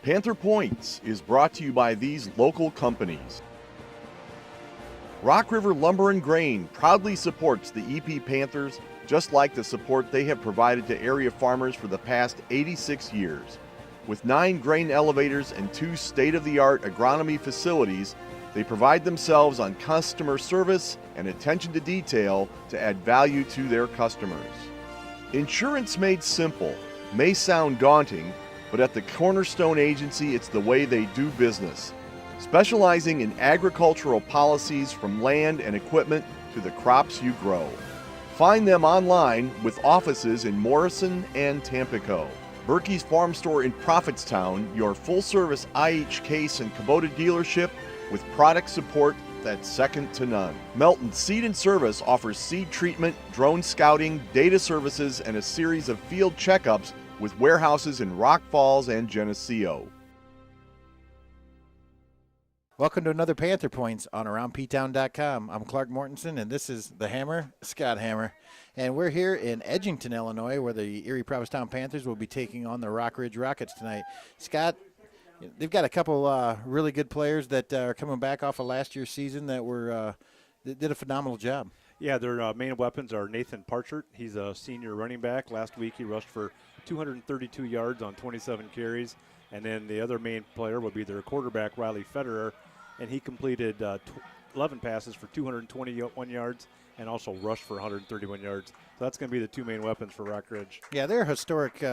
Panther Points is brought to you by these local companies. Rock River Lumber and Grain proudly supports the EP Panthers, just like the support they have provided to area farmers for the past 86 years. With 9 grain elevators and 2 state-of-the-art agronomy facilities, they pride themselves on customer service and attention to detail to add value to their customers. Insurance made simple may sound daunting, but at the Cornerstone Agency, it's the way they do business. Specializing in agricultural policies from land and equipment to the crops you grow. Find them online with offices in Morrison and Tampico. Berkey's Farm Store in Prophetstown, your full-service IH Case and Kubota dealership with product support that's second to none. Melton Seed and Service offers seed treatment, drone scouting, data services, and a series of field checkups with warehouses in Rock Falls and Geneseo. Welcome to another Panther Points on AroundPtown.com. I'm Clark Mortensen, and this is the Hammer, Scott Hammer. And we're here in Edgington, Illinois, where the Erie Prophetstown Panthers will be taking on the Rockridge Rockets tonight. Scott, they've got a couple really good players that are coming back off of last year's season that did a phenomenal job. Yeah, their main weapons are Nathan Parchert. He's a senior running back. Last week he rushed for 232 yards on 27 carries. And then the other main player would be their quarterback, Riley Federer, and he completed 11 passes for 221 yards and also rushed for 131 yards. So that's going to be the 2 main weapons for Rockridge. Yeah, they're a historic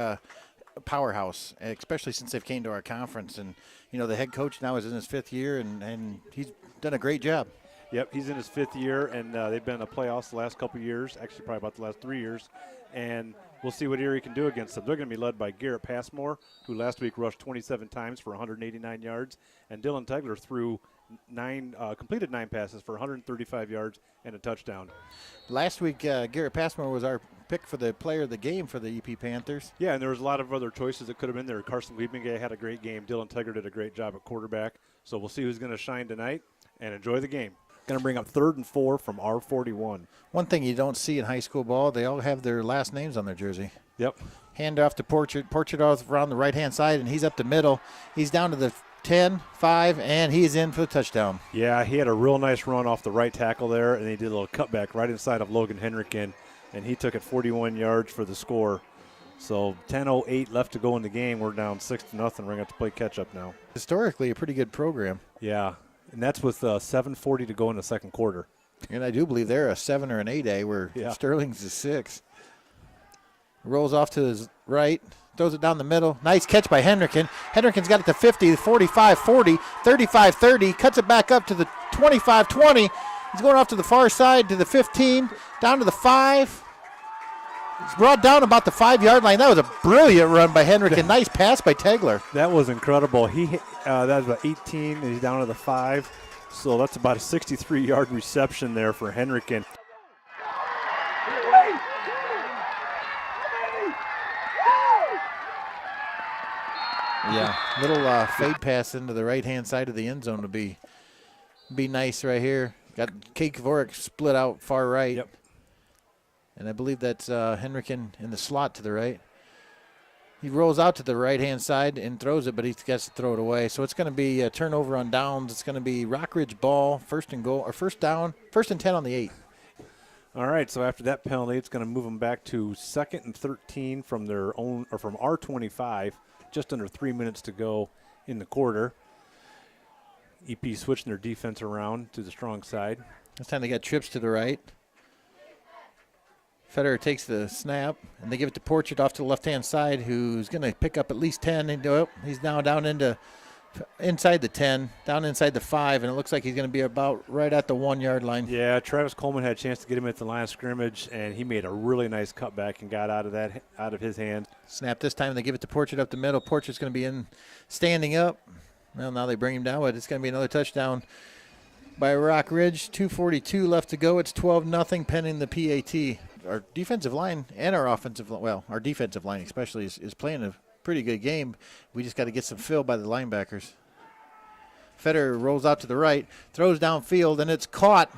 powerhouse, especially since they've came to our conference. And, you know, the head coach now is in his 5th year, and he's done a great job. Yep, he's in his 5th year, and they've been in the playoffs the last couple years, actually probably about the last 3 years. And we'll see what Erie can do against them. They're going to be led by Garrett Passmore, who last week rushed 27 times for 189 yards, and Dylan Tegler completed 9 passes for 135 yards and a touchdown. Last week, Garrett Passmore was our pick for the player of the game for the EP Panthers. Yeah, and there was a lot of other choices that could have been there. Carson Liebengay had a great game. Dylan Tegler did a great job at quarterback. So we'll see who's going to shine tonight and enjoy the game. Going to bring up 3rd and 4 from R41. One thing you don't see in high school ball, they all have their last names on their jersey. Yep. Hand off to Portrait. Portrait off around the right-hand side, and he's up the middle. He's down to the 10, 5, and he's in for the touchdown. Yeah, he had a real nice run off the right tackle there, and he did a little cutback right inside of Logan Henrikin, and he took it 41 yards for the score. So 10:08 left to go in the game. We're down 6-0. We're going to have to play catch-up now. Historically, a pretty good program. Yeah. And that's with 7:40 to go in the second quarter. And I do believe they're a 7 or an 8A where Sterling's a 6. Rolls off to his right, throws it down the middle. Nice catch by Henrikin. Henrikin's got it to 50, 45, 40, 35, 30. Cuts it back up to the 25, 20. He's going off to the far side to the 15, down to the 5. He's brought down about the 5-yard line. That was a brilliant run by Henrikin. Nice pass by Tegler. That was incredible. That was about 18, and he's down to the 5. So that's about a 63-yard reception there for Henrikin. Yeah, little fade pass into the right-hand side of the end zone would be nice right here. Got Kate Kvorik split out far right. Yep. And I believe that's Henrikin in the slot to the right. He rolls out to the right-hand side and throws it, but he gets to throw it away. So it's going to be a turnover on downs. It's going to be Rockridge ball, first and 10 on the 8. All right, so after that penalty, it's going to move them back to 2nd and 13 from their own, or from R25, just under 3 minutes to go in the quarter. EP switching their defense around to the strong side. This time they got trips to the right. Federer takes the snap, and they give it to Portrait off to the left-hand side, who's going to pick up at least 10. And he's now down inside the 10, down inside the 5, and it looks like he's going to be about right at the 1-yard line. Yeah, Travis Coleman had a chance to get him at the line of scrimmage, and he made a really nice cutback and got out of his hand. Snap this time, they give it to Portrait up the middle. Portrait's going to be standing up. Well, now they bring him down, but it's going to be another touchdown by Rockridge. 2:42 left to go. It's 12-0 pending the PAT. Our defensive line and our offensive line, well, our defensive line especially is playing a pretty good game. We just got to get some fill by the linebackers. Federer rolls out to the right, throws downfield, and it's caught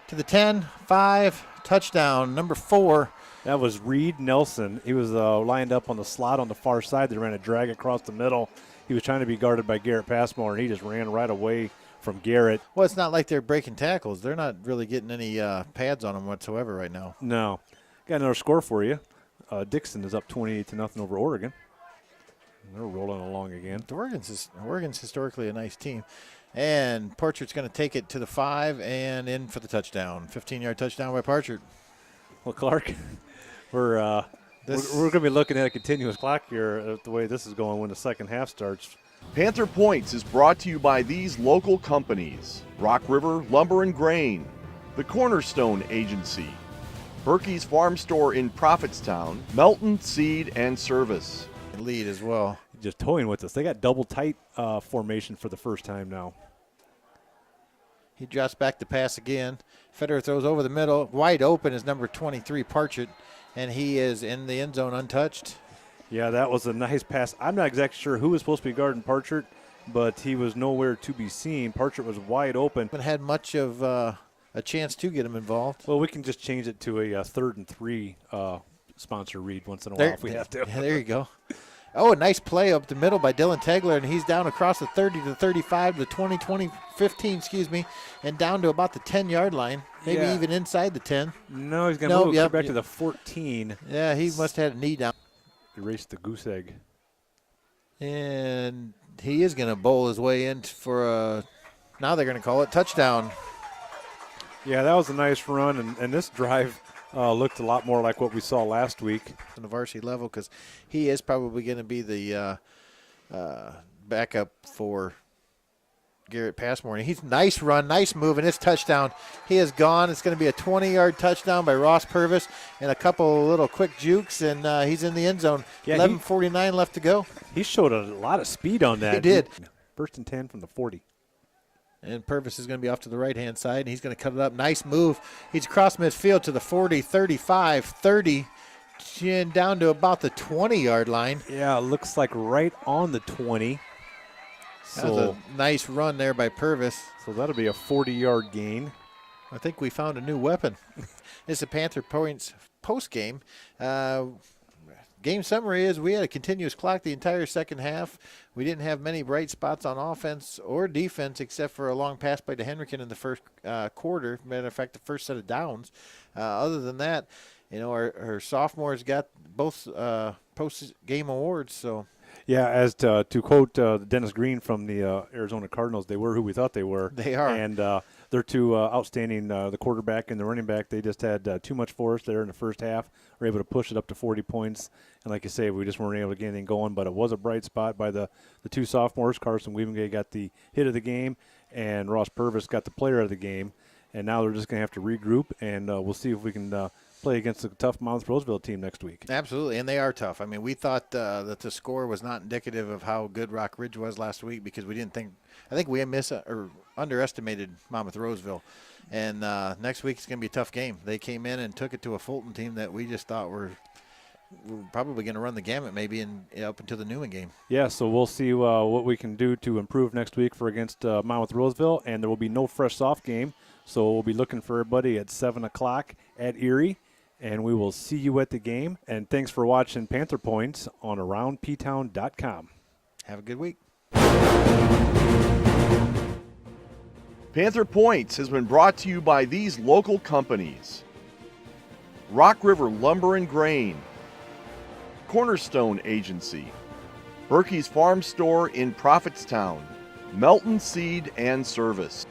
to the 10, 5, touchdown, number 4. That was Reed Nelson. He was lined up on the slot on the far side. They ran a drag across the middle, he was trying to be guarded by Garrett Passmore, and he just ran right away from Garrett. Well, it's not like they're breaking tackles. They're not really getting any pads on them whatsoever right now. No. Got another score for you. Dixon is up 28-0 over Oregon. They're rolling along again. Oregon's historically a nice team. And Porchert's going to take it to the 5 and in for the touchdown. 15-yard touchdown by Porchert. Well, Clark, we're going to be looking at a continuous clock here the way this is going when the second half starts. Panther Points is brought to you by these local companies: Rock River Lumber and Grain, the Cornerstone Agency, Berkey's Farm Store in Prophetstown, Melton Seed and Service. Lead as well. Just toying with us. They got double tight formation for the first time now. He drops back to pass again. Federer throws over the middle. Wide open is number 23, Parchett, and he is in the end zone untouched. Yeah, that was a nice pass. I'm not exactly sure who was supposed to be guarding Parchett, but he was nowhere to be seen. Parchett was wide open. Haven't had much of a chance to get him involved. Well, we can just change it to a 3rd and 3 sponsor read once in a while if we have to. Yeah, there you go. Oh, a nice play up the middle by Dylan Tegler, and he's down across the 30 to 35 to 15, and down to about the 10-yard line, maybe even inside the 10. No, he's going to move back to the 14. Yeah, he must have had a knee down. Erase the goose egg. And he is going to bowl his way in for a, now they're going to call it touchdown. Yeah, that was a nice run, and this drive looked a lot more like what we saw last week. On the varsity level, because he is probably going to be the backup for Garrett Passmore. And he's nice run, nice move, and it's touchdown. He is gone. It's going to be a 20-yard touchdown by Ross Purvis and a couple little quick jukes, and he's in the end zone. Yeah, 11:49 left to go. He showed a lot of speed on that. He did. 1st and 10 from the 40. And Purvis is going to be off to the right-hand side, and he's going to cut it up. Nice move. He's across midfield to the 40, 35, 30, and down to about the 20-yard line. Yeah, it looks like right on the 20. That was a nice run there by Purvis. So that'll be a 40-yard gain. I think we found a new weapon. It's a Panther Points post-game. Game summary is we had a continuous clock the entire second half. We didn't have many bright spots on offense or defense except for a long pass by DeHenriken in the first quarter. Matter of fact, the first set of downs. Other than that, you know, our sophomores got both post-game awards. So, yeah, as to quote Dennis Green from the Arizona Cardinals, they were who we thought they were. They are. And they're two outstanding, the quarterback and the running back. They just had too much for us there in the first half. Were able to push it up to 40 points. And like you say, we just weren't able to get anything going. But it was a bright spot by the two sophomores. Carson Weavengate got the hit of the game, and Ross Purvis got the player of the game. And now they're just going to have to regroup, and we'll see if we can play against a tough Monmouth Roseville team next week. Absolutely, and they are tough. I mean, we thought that the score was not indicative of how good Rockridge was last week because we didn't think – I think we underestimated Monmouth Roseville. And next week it's going to be a tough game. They came in and took it to a Fulton team that we just thought were probably going to run the gamut maybe up until the Newman game. Yeah, so we'll see what we can do to improve next week against Monmouth Roseville, and there will be no fresh soft game. So we'll be looking for everybody at 7 o'clock at Erie, and we will see you at the game. And thanks for watching Panther Points on AroundPtown.com. Have a good week. Panther Points has been brought to you by these local companies: Rock River Lumber and Grain, Cornerstone Agency, Berkey's Farm Store in Prophetstown, Melton Seed and Service.